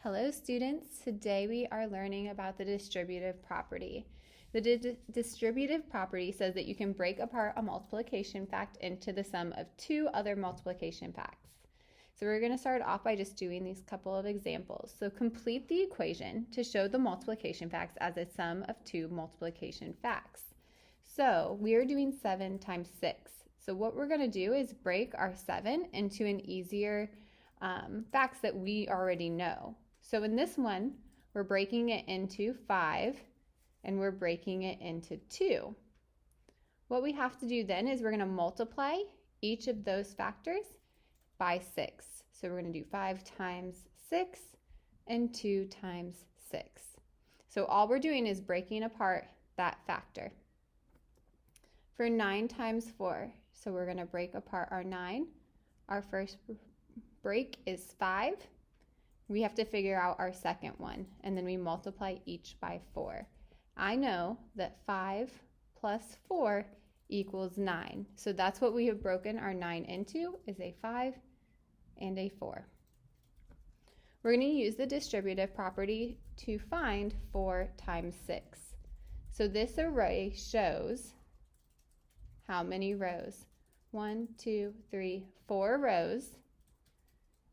Hello students, today we are learning about the distributive property. The distributive property says that you can break apart a multiplication fact into the sum of two other multiplication facts. So we're going to start off by just doing these couple of examples. So complete the equation to show the multiplication facts as a sum of two multiplication facts. So we are doing 7 times 6. So what we're going to do is break our 7 into an easier facts that we already know. So in this one, we're breaking it into 5 and we're breaking it into 2. What we have to do then is we're going to multiply each of those factors by 6. So we're going to do 5 times 6 and 2 times 6. So all we're doing is breaking apart that factor. For 9 times 4, so we're going to break apart our 9. Our first break is 5. We have to figure out our second one, and then we multiply each by 4. I know that 5 plus 4 equals 9. So that's what we have broken our 9 into, is a 5 and a 4. We're going to use the distributive property to find 4 times 6. So this array shows how many rows? 1, 2, 3, 4 rows.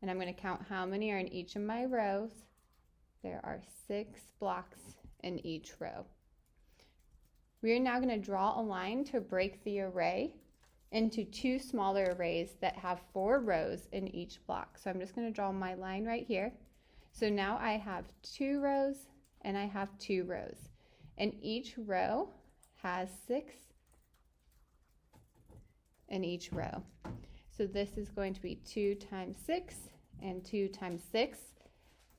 And I'm going to count how many are in each of my rows. There are 6 blocks in each row. We are now going to draw a line to break the array into two smaller arrays that have 4 rows in each block. So I'm just going to draw my line right here. So now I have 2 rows and I have 2 rows. And each row has 6 in each row. So this is going to be 2 times 6 and 2 times 6.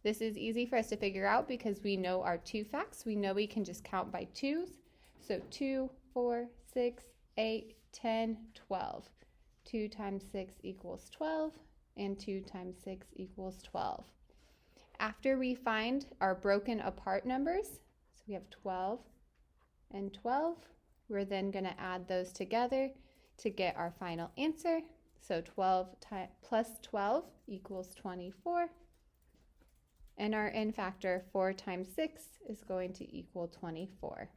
This is easy for us to figure out because we know our 2 facts. We know we can just count by 2s. So 2, 4, 6, 8, 10, 12. 2 times 6 equals 12, and 2 times 6 equals 12. After we find our broken apart numbers, so we have 12 and 12, we're then going to add those together to get our final answer. So 12 plus 12 equals 24. And our n factor, 4 times 6, is going to equal 24.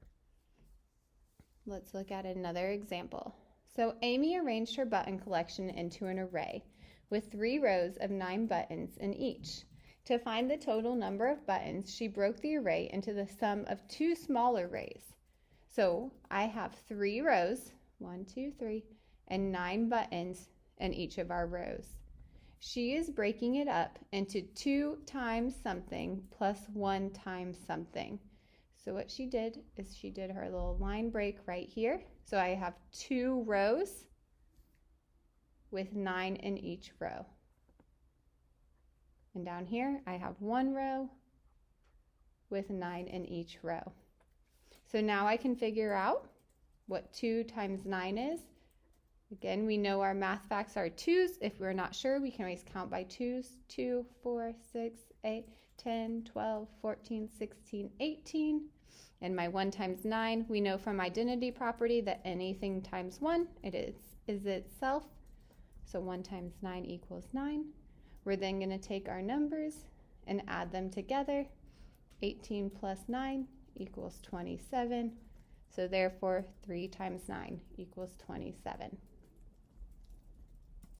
Let's look at another example. So Amy arranged her button collection into an array with 3 rows of 9 buttons in each. To find the total number of buttons, she broke the array into the sum of 2 smaller arrays. So I have 3 rows, 1, 2, 3, and 9 buttons in each of our rows. She is breaking it up into 2 times something plus 1 times something. So what she did is she did her little line break right here. So I have 2 rows with 9 in each row. And down here I have 1 row with 9 in each row. So now I can figure out what 2 times 9 is. Again, we know our math facts are 2s. If we're not sure, we can always count by 2s. 2, 4, 6, 8, 10, 12, 14, 16, 18. And my 1 times 9, we know from identity property that anything times 1, it is itself. So 1 times 9 equals 9. We're then going to take our numbers and add them together. 18 plus 9 equals 27. So therefore, 3 times 9 equals 27.